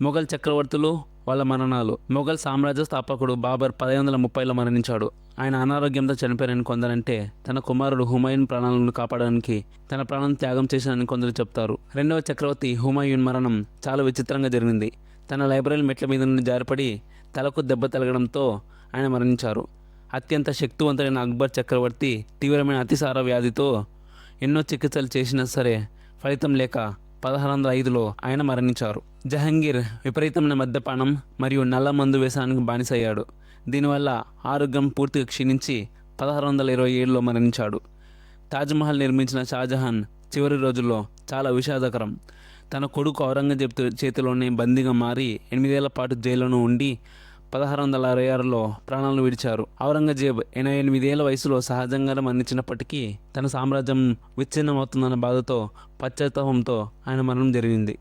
మొఘల్ చక్రవర్తులు వాళ్ళ మరణాలు. మొఘల్ సామ్రాజ్య స్థాపకుడు బాబర్ 1530లో మరణించాడు. ఆయన అనారోగ్యంతో చనిపోయారని కొందరంటే, తన కుమారుడు హుమాయూన్ ప్రాణాలను కాపాడడానికి తన ప్రాణం త్యాగం చేశానని కొందరు చెప్తారు. రెండవ చక్రవర్తి హుమాయూన్ మరణం చాలా విచిత్రంగా జరిగింది. తన లైబ్రరీ మెట్ల మీద నుండి జారిపడి తలకు దెబ్బ తగలడంతో ఆయన మరణించారు. అత్యంత శక్తివంతుడైన అక్బర్ చక్రవర్తి తీవ్రమైన అతిసార వ్యాధితో ఎన్నో చికిత్సలు చేసినా సరే ఫలితం లేక 1605లో ఆయన మరణించారు. జహంగీర్ విపరీతమైన మద్యపానం మరియు నల్ల మందు వ్యసనానికి బానిసయ్యాడు. దీనివల్ల ఆరోగ్యం పూర్తిగా క్షీణించి 1627లో మరణించాడు. తాజ్మహల్ నిర్మించిన షాజహాన్ చివరి రోజుల్లో చాలా విషాదకరం. తన కొడుకు ఔరంగజేబ్ చేతిలోనే బందీగా మారి 8 ఏళ్ల పాటు జైల్లోనూ ఉండి 1666లో ప్రాణాలను విడిచారు. ఔరంగజేబ్ 88 ఏళ్ల వయసులో సహజంగానే మరణించినప్పటికీ తన సామ్రాజ్యం విచ్ఛిన్నమవుతుందన్న బాధతో, పశ్చాత్తాపంతో ఆయన మరణం జరిగింది.